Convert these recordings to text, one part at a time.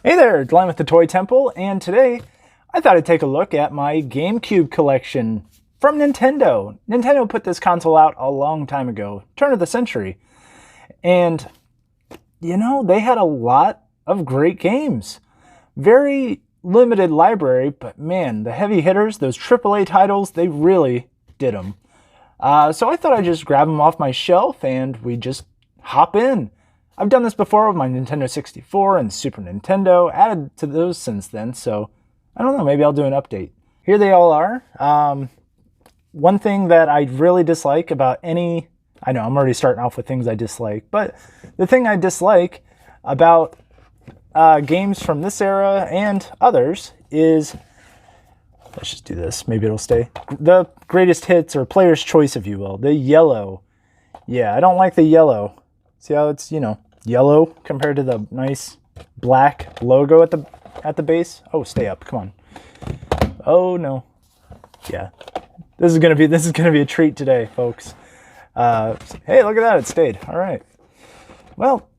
Hey there, Glenn with the Toy Temple, and today I thought I'd take a look at my GameCube collection from Nintendo. Nintendo put this console out a long time ago, turn of the century, and you know, they had a lot of great games. Very limited library, but man, the heavy hitters, those AAA titles, they really did them. So I thought I'd just grab them off my shelf and we just hop in. I've done this before with my Nintendo 64 and Super Nintendo, added to those since then, so I don't know, maybe I'll do an update. Here they all are. One thing that I really dislike about I know I'm already starting off with things I dislike, but the thing I dislike about games from this era and others is, let's just do this, maybe it'll stay, the greatest hits or player's choice, if you will, the yellow. Yeah, I don't like the yellow. See how it's, you know, yellow compared to the nice black logo at the base? Oh, stay up, come on. Oh no. Yeah. This is gonna be a treat today, folks. Hey, look at that, it stayed. All right. Well,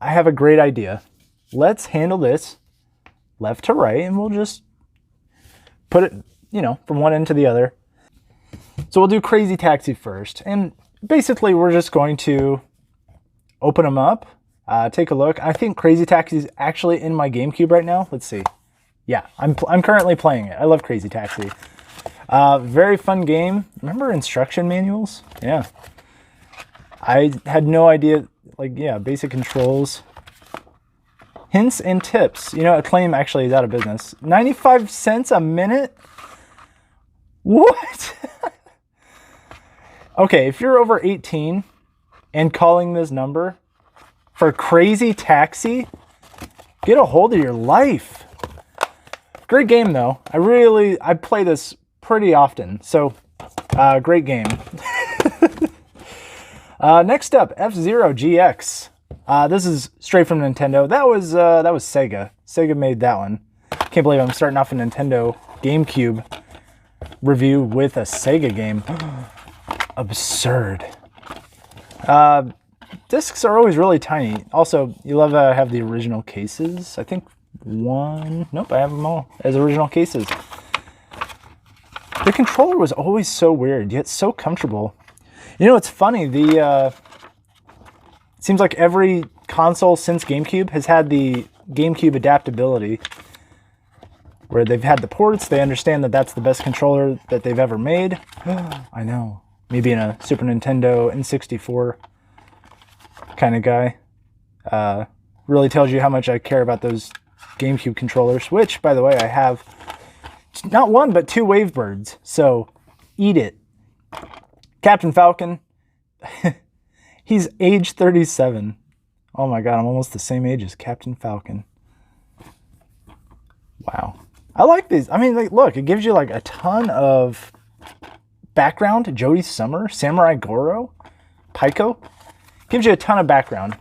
I have a great idea. Let's handle this left to right, and we'll just put it, you know, from one end to the other. So we'll do Crazy Taxi first, and basically we're just going to open them up, take a look. I think Crazy Taxi is actually in my GameCube right now. Let's see. Yeah, I'm currently playing it. I love Crazy Taxi. Very fun game. Remember instruction manuals? Yeah. I had no idea, like, yeah, basic controls. Hints and tips. You know, Acclaim actually is out of business. 95 cents a minute? What? Okay, if you're over 18 and calling this number for Crazy Taxi, get a hold of your life. Great game though. I play this pretty often, so great game. Next up, FZero GX. This is straight from Nintendo. That was Sega. Sega made that one. Can't believe I'm starting off a Nintendo GameCube review with a Sega game. Absurd. Discs are always really tiny. Also, you love to have the original cases. I think nope, I have them all as original cases. The controller was always so weird, yet so comfortable. You know, it's funny, it seems like every console since GameCube has had the GameCube adaptability, where they've had the ports, they understand that that's the best controller that they've ever made. I know. Me being a Super Nintendo N64 kind of guy, really tells you how much I care about those GameCube controllers, which, by the way, I have not one, but 2 Wavebirds, so eat it. Captain Falcon, he's age 37. Oh my god, I'm almost the same age as Captain Falcon. Wow. I like these. I mean, like, look, it gives you like a ton of background. Jodie Summer, Samurai Goro, Pyko. Gives you a ton of background.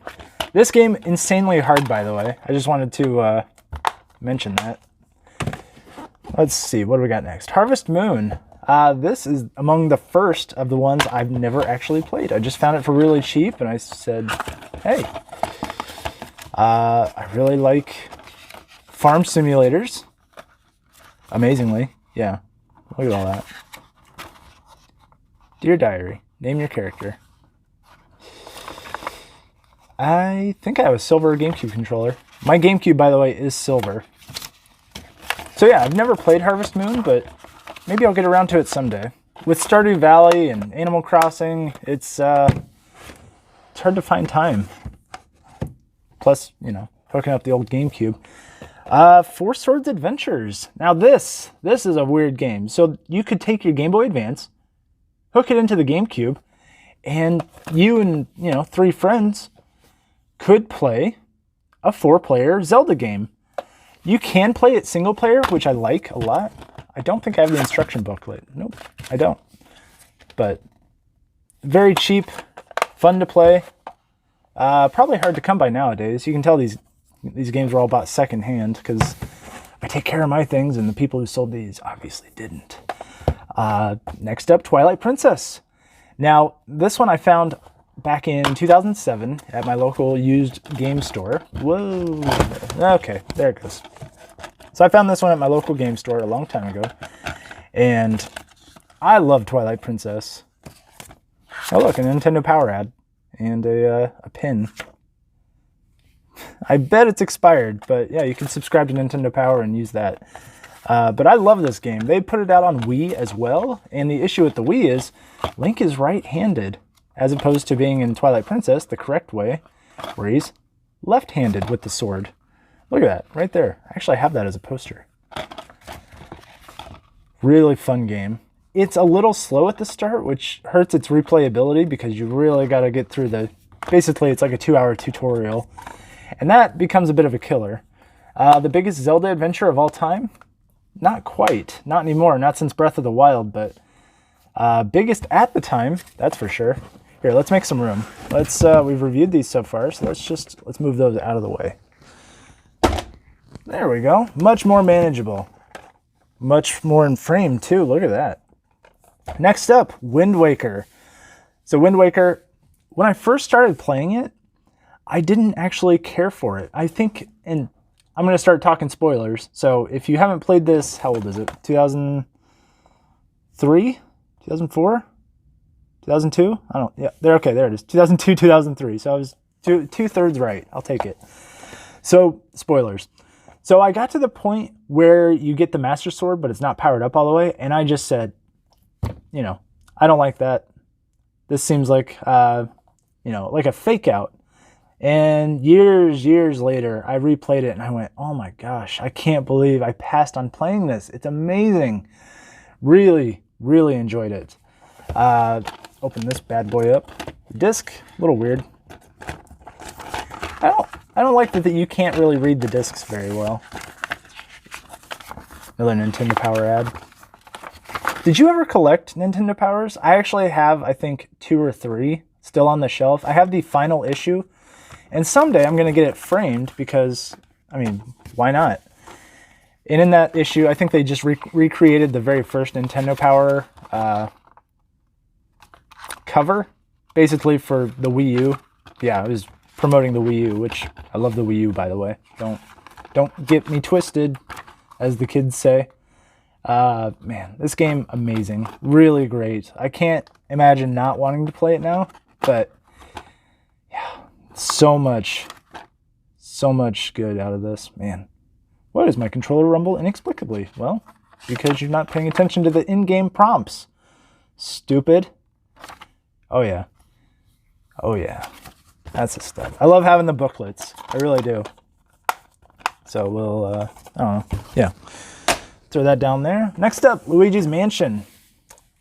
This game, insanely hard, by the way. I just wanted to mention that. Let's see, what do we got next? Harvest Moon. This is among the first of the ones I've never actually played. I just found it for really cheap, and I said, hey, I really like farm simulators. Amazingly, yeah. Look at all that. Dear Diary, name your character. I think I have a silver GameCube controller. My GameCube, by the way, is silver. So yeah, I've never played Harvest Moon, but maybe I'll get around to it someday. With Stardew Valley and Animal Crossing, it's hard to find time. Plus, you know, hooking up the old GameCube. Four Swords Adventures. Now this is a weird game. So you could take your Game Boy Advance, hook it into the GameCube, and you and, you know, 3 friends could play a 4-player Zelda game. You can play it single player, which I like a lot. I don't think I have the instruction booklet. Nope, I don't. But very cheap, fun to play. Probably hard to come by nowadays. You can tell these games were all bought secondhand because I take care of my things and the people who sold these obviously didn't. Next up, Twilight Princess. Now, this one I found back in 2007 at my local used game store. Whoa. Okay, there it goes. So I found this one at my local game store a long time ago. And I love Twilight Princess. Oh look, a Nintendo Power ad. And a pin. I bet it's expired, but yeah, you can subscribe to Nintendo Power and use that. But I love this game. They put it out on Wii as well, and the issue with the Wii is Link is right-handed, as opposed to being in Twilight Princess the correct way, where he's left-handed with the sword. Look at that, right there. Actually, I have that as a poster. Really fun game. It's a little slow at the start, which hurts its replayability because you really got to get through the... Basically, it's like a 2-hour tutorial, and that becomes a bit of a killer. The biggest Zelda adventure of all time? Not quite. Not anymore. Not since Breath of the Wild, but biggest at the time, that's for sure. Here, let's make some room. We've reviewed these so far, so let's move those out of the way. There we go. Much more manageable. Much more in frame, too. Look at that. Next up, Wind Waker. So Wind Waker, when I first started playing it, I didn't actually care for it. I think, and I'm going to start talking spoilers. So if you haven't played this, how old is it? 2003? 2004? 2002? I don't, yeah, there it is. 2002, 2003. So I was two-thirds right. I'll take it. So, spoilers. So I got to the point where you get the Master Sword, but it's not powered up all the way, and I just said, you know, I don't like that. This seems like, like a fake out. And years later, I replayed it and I went, oh my gosh, I can't believe I passed on playing this. It's amazing. Really, really enjoyed it. Open this bad boy up. Disc, a little weird. I don't like that you can't really read the discs very well. Another Nintendo Power ad. Did you ever collect Nintendo Powers? I actually have, I think, 2 or 3 still on the shelf. I have the final issue, and someday I'm going to get it framed because, I mean, why not? And in that issue, I think they just recreated the very first Nintendo Power cover, basically for the Wii U. Yeah, it was promoting the Wii U, which I love the Wii U, by the way. Don't get me twisted, as the kids say. Man, this game, amazing. Really great. I can't imagine not wanting to play it now, but yeah, so much good out of this, man. Why does my controller rumble inexplicably? Well, because you're not paying attention to the in-game prompts. Stupid. Oh yeah. Oh yeah. That's the stuff. I love having the booklets. I really do. So we'll, I don't know. Yeah. Throw that down there. Next up, Luigis Mansion.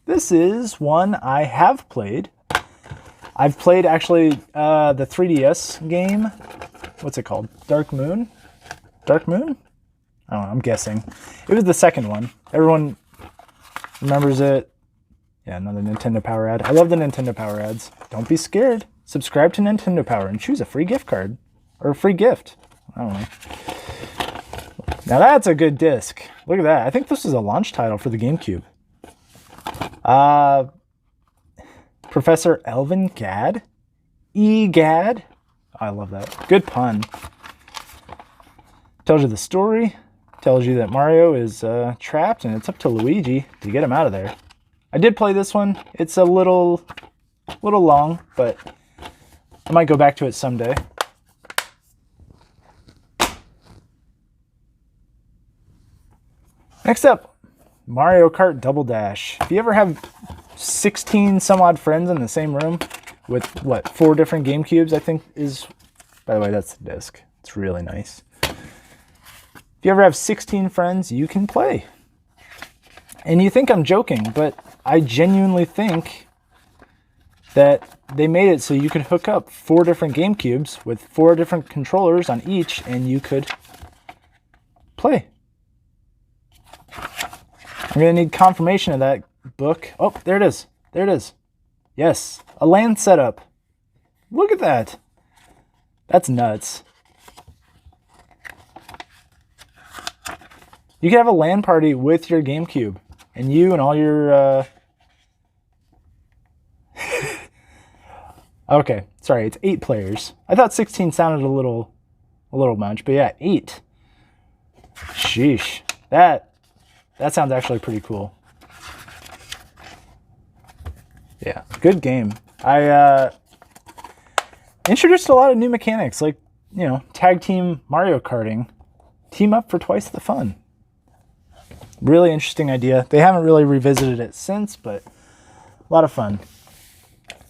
This is one I have played. I've played actually the 3DS game. What's it called? Dark Moon? Dark Moon? I don't know, I'm guessing. It was the second one. Everyone remembers it. Yeah, another Nintendo Power ad. I love the Nintendo Power ads. Don't be scared. Subscribe to Nintendo Power and choose a free gift card. Or a free gift. I don't know. Now that's a good disc. Look at that. I think this is a launch title for the GameCube. Professor Elvin Gadd? E-Gadd? I love that. Good pun. Tells you the story. Tells you that Mario is trapped and it's up to Luigi to get him out of there. I did play this one. It's a little long, but I might go back to it someday. Next up, Mario Kart Double Dash. If you ever have 16 some odd friends in the same room with, what, 4 different GameCubes, I think is... By the way, that's the disc. It's really nice. If you ever have 16 friends, you can play. And you think I'm joking, but I genuinely think that they made it so you could hook up 4 different GameCubes with 4 different controllers on each, and you could play. I'm going to need confirmation of that book. Oh, there it is. There it is. Yes, a LAN setup. Look at that. That's nuts. You can have a LAN party with your GameCube, and you and all your Okay, sorry, it's 8 players. I thought 16 sounded a little much, but yeah, 8. Sheesh. That sounds actually pretty cool. Yeah, good game. I introduced a lot of new mechanics, like, you know, tag team Mario Karting. Team up for twice the fun. Really interesting idea. They haven't really revisited it since, but a lot of fun.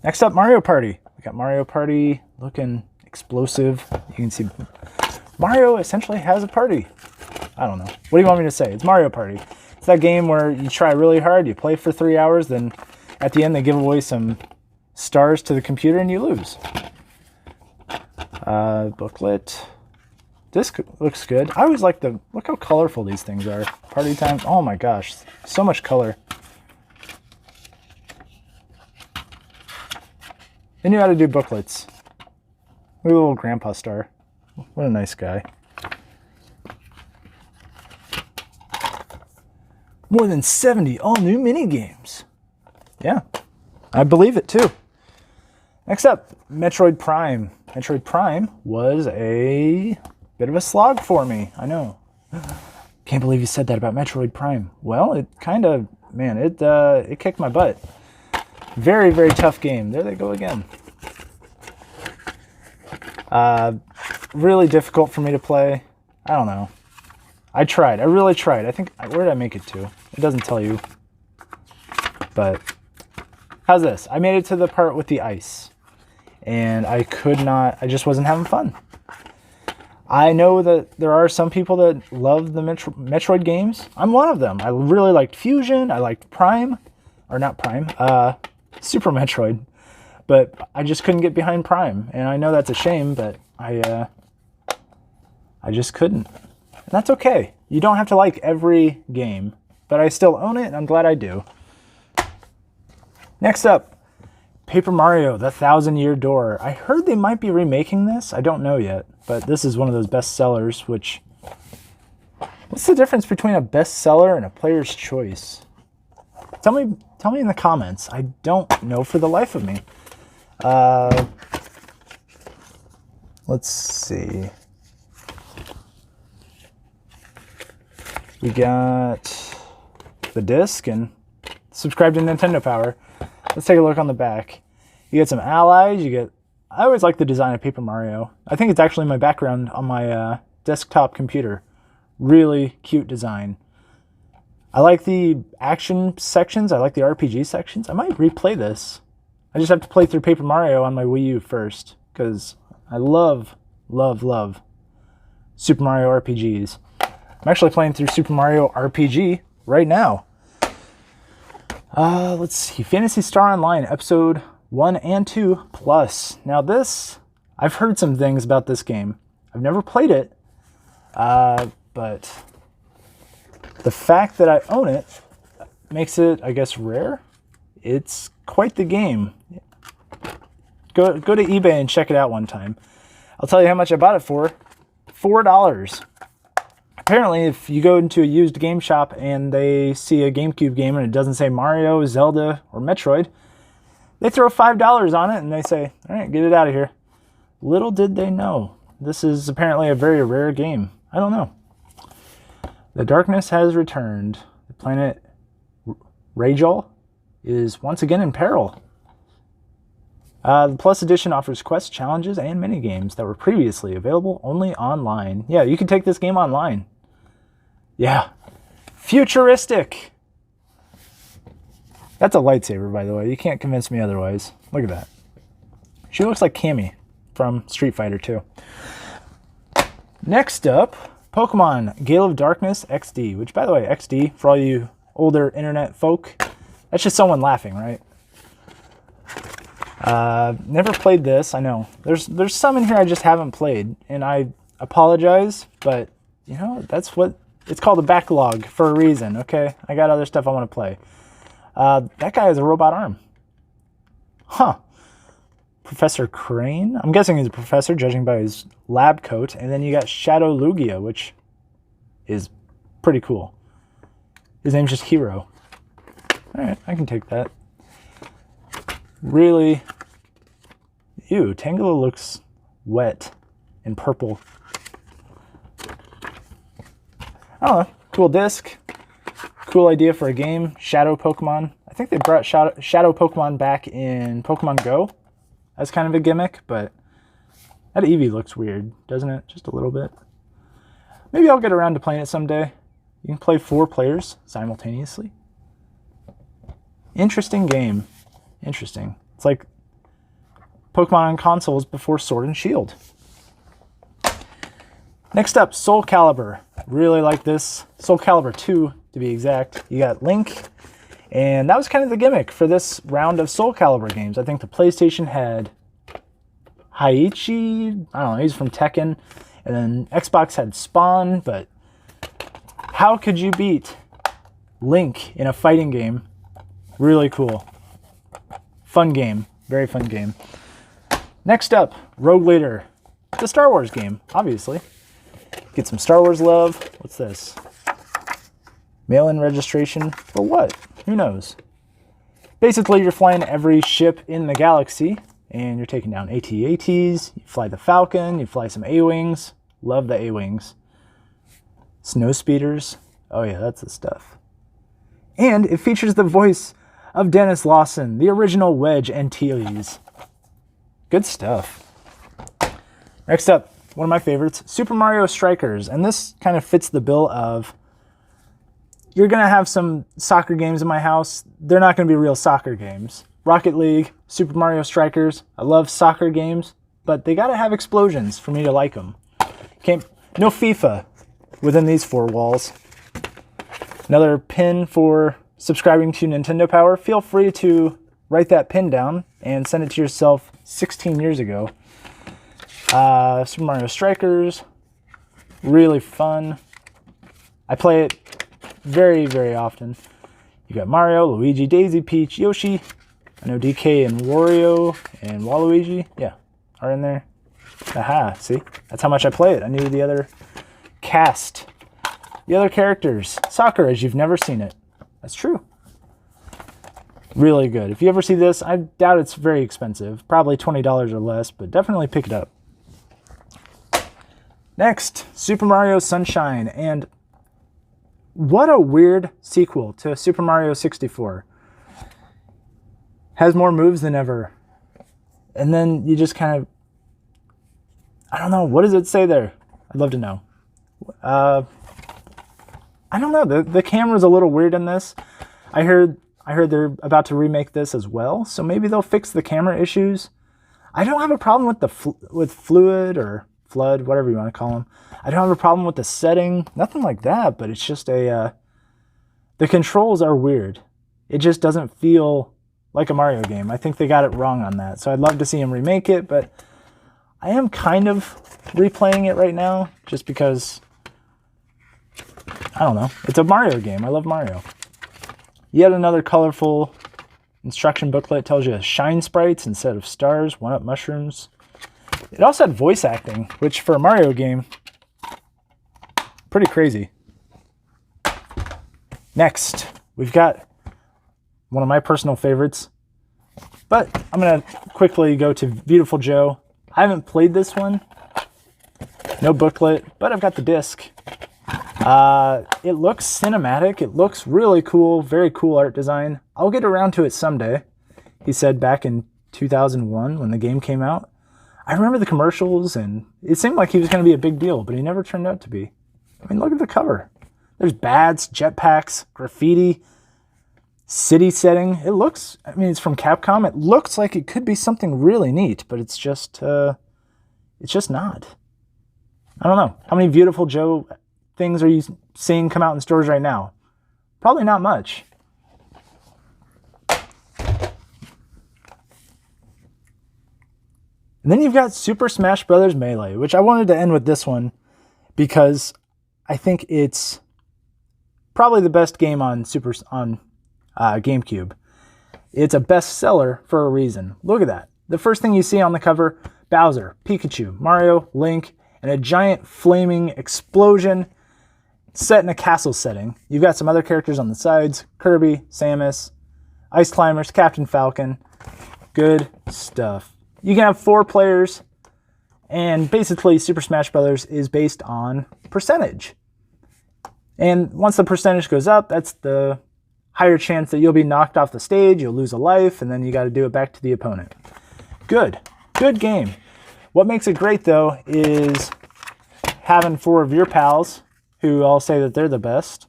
Next up, Mario Party. We got Mario Party looking explosive. You can see Mario essentially has a party. I don't know. What do you want me to say? It's Mario Party. It's that game where you try really hard, you play for 3 hours, then at the end they give away some stars to the computer and you lose. Booklet. This looks good. I always like look how colorful these things are. Party time. Oh my gosh. So much color. They knew how to do booklets. Look at the little grandpa star. What a nice guy. More than 70 all-new mini-games. Yeah, I believe it too. Next up, Metroid Prime. Metroid Prime was a bit of a slog for me. I know. Can't believe you said that about Metroid Prime. Well, it kind of, man, it kicked my butt. Very, very tough game. There they go again. Really difficult for me to play. I don't know. I tried. I really tried. I think, where did I make it to? It doesn't tell you. But how's this? I made it to the part with the ice. And I just wasn't having fun. I know that there are some people that love the Metroid games. I'm one of them. I really liked Fusion. I liked Prime. Or not Prime. Super Metroid. But I just couldn't get behind Prime. And I know that's a shame, but I just couldn't. And that's okay. You don't have to like every game. But I still own it, and I'm glad I do. Next up, Paper Mario, The 1,000-Year Door. I heard they might be remaking this. I don't know yet. But this is one of those bestsellers, which... What's the difference between a bestseller and a player's choice? Tell me in the comments. I don't know for the life of me. Let's see. We got the disc and subscribe to Nintendo Power. Let's take a look on the back. You get some allies. I always like the design of Paper Mario. I think it's actually my background on my desktop computer. Really cute design. I like the action sections. I like the RPG sections. I might replay this. I just have to play through Paper Mario on my Wii U first, because I love, love, love Super Mario RPGs. I'm actually playing through Super Mario RPG right now. Let's see. Phantasy Star Online, Episode 1 and 2 Plus. Now this, I've heard some things about this game. I've never played it, but the fact that I own it makes it, I guess, rare. It's quite the game. Go to eBay and check it out one time. I'll tell you how much I bought it for. $4. Apparently, if you go into a used game shop and they see a GameCube game and it doesn't say Mario, Zelda, or Metroid, they throw $5 on it and they say, all right, get it out of here. Little did they know. This is apparently a very rare game. I don't know. The darkness has returned. The planet Rajal is once again in peril. The Plus Edition offers quests, challenges, and minigames that were previously available only online. Yeah, you can take this game online. Yeah. Futuristic. That's a lightsaber, by the way. You can't convince me otherwise. Look at that. She looks like Cammy from Street Fighter 2. Next up, Pokemon Gale of Darkness XD, which, by the way, XD, for all you older internet folk, that's just someone laughing, right? Never played this. I know. There's some in here I just haven't played, and I apologize, but, you know, that's what... It's called a backlog for a reason, okay? I got other stuff I want to play. That guy has a robot arm. Huh. Professor Crane? I'm guessing he's a professor, judging by his lab coat. And then you got Shadow Lugia, which is pretty cool. His name's just Hero. All right, I can take that. Really, Ew, Tangela looks wet and purple. I don't know. Cool disc. Cool idea for a game. Shadow Pokemon. I think they brought Shadow Pokemon back in Pokemon Go as kind of a gimmick, but that Eevee looks weird, doesn't it? Just a little bit. Maybe I'll get around to playing it someday. You can play 4 players simultaneously. Interesting game. Interesting. It's like Pokemon on consoles before Sword and Shield. Next up, Soul Calibur. Really like this. Soul Calibur 2, to be exact. You got Link, and that was kind of the gimmick for this round of Soul Calibur games. I think the PlayStation had Haiichi, I don't know, he's from Tekken, and then Xbox had Spawn, but how could you beat Link in a fighting game? Really cool. Fun game. Very fun game. Next up, Rogue Leader. The Star Wars game, obviously. Get some Star Wars love. What's this? Mail-in registration for what? Who knows? Basically, you're flying every ship in the galaxy, and you're taking down AT-ATs. You fly the Falcon. You fly some A-Wings. Love the A-Wings. Snow speeders. Oh yeah, that's the stuff. And it features the voice of Dennis Lawson, the original Wedge Antilles. Good stuff. Next up, one of my favorites, Super Mario Strikers. And this kind of fits the bill of, you're going to have some soccer games in my house. They're not going to be real soccer games. Rocket League, Super Mario Strikers. I love soccer games, but they got to have explosions for me to like them. No FIFA within these 4 walls. Another pin for subscribing to Nintendo Power. Feel free to write that pin down and send it to yourself 16 years ago. Super Mario Strikers, really fun. I play it very, very often. You got Mario, Luigi, Daisy, Peach, Yoshi. I know DK and Wario and Waluigi, yeah, are in there. Aha, see? That's how much I play it. I knew the other cast, the other characters. Soccer, as you've never seen it. That's true. Really good. If you ever see this, I doubt it's very expensive. Probably $20 or less, but definitely pick it up. Next, Super Mario Sunshine. And what a weird sequel to Super Mario 64. Has more moves than ever. And then you just kind of, I don't know, what does it say there? I'd love to know. I don't know, the camera's a little weird in this. I heard they're about to remake this as well, so maybe they'll fix the camera issues. I don't have a problem with with fluid or flood, whatever you want to call them. I don't have a problem with the setting, nothing like that, but it's just the controls are weird. It just doesn't feel like a Mario game. I think they got it wrong on that, so I'd love to see them remake it, but I am kind of replaying it right now just because, I don't know, it's a Mario game. I love Mario. Yet another colorful instruction booklet. Tells you shine sprites instead of stars, 1-up mushrooms. It also had voice acting, which for a Mario game, pretty crazy. Next, we've got one of my personal favorites, but I'm going to quickly go to Beautiful Joe. I haven't played this one. No booklet, but I've got the disc. It looks cinematic. It looks really cool. Very cool art design. I'll get around to it someday. He said back in 2001 when the game came out. I remember the commercials, and it seemed like he was going to be a big deal, but he never turned out to be. I mean, look at the cover. There's bats, jetpacks, graffiti, city setting. It looks, I mean, it's from Capcom. It looks like it could be something really neat, but it's just not. I don't know. How many Beautiful Joe things are you seeing come out in stores right now? Probably not much. And then you've got Super Smash Bros. Melee, which I wanted to end with this one because I think it's probably the best game on GameCube. It's a bestseller for a reason. Look at that. The first thing you see on the cover, Bowser, Pikachu, Mario, Link, and a giant flaming explosion set in a castle setting. You've got some other characters on the sides, Kirby, Samus, Ice Climbers, Captain Falcon. Good stuff. You can have 4 players, and basically Super Smash Bros. Is based on percentage. And once the percentage goes up, that's the higher chance that you'll be knocked off the stage, you'll lose a life, and then you got to do it back to the opponent. Good game. What makes it great, though, is having 4 of your pals who all say that they're the best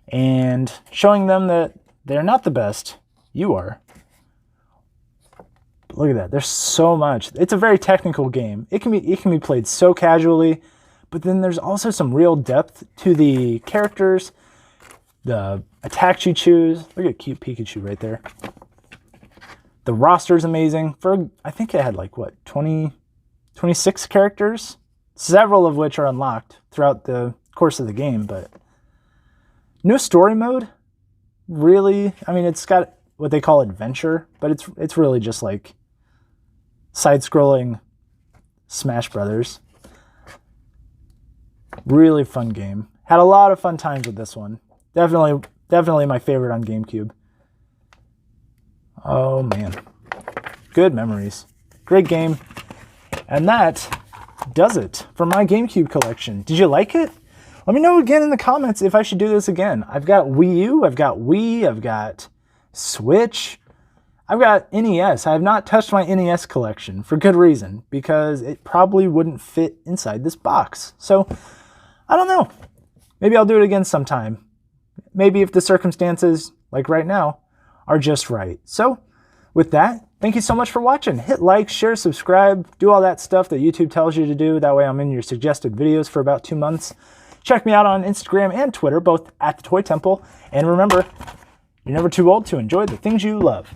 and showing them that they're not the best. You are. But look at that. There's so much. It's a very technical game. It can be played so casually, but then there's also some real depth to the characters, the attacks you choose. Look at cute Pikachu right there. The roster is amazing. I think it had like, what, 26 characters? Several of which are unlocked throughout the course of the game, but no story mode. Really, I mean, it's got what they call adventure, but it's really just like side-scrolling Smash Brothers. Really fun game. Had a lot of fun times with this one. Definitely my favorite on GameCube. Oh man, good memories. Great game. And that does it for my GameCube collection. Did you like it? Let me know again in the comments if I should do this again. I've got Wii U, I've got Wii, I've got Switch, I've got NES. I have not touched my NES collection for good reason, because it probably wouldn't fit inside this box. So, I don't know. Maybe I'll do it again sometime. Maybe if the circumstances, like right now, are just right. So, with that, thank you so much for watching. Hit like, share, subscribe, do all that stuff that YouTube tells you to do. That way I'm in your suggested videos for about 2 months. Check me out on Instagram and Twitter, both at The Toy Temple. And remember, you're never too old to enjoy the things you love.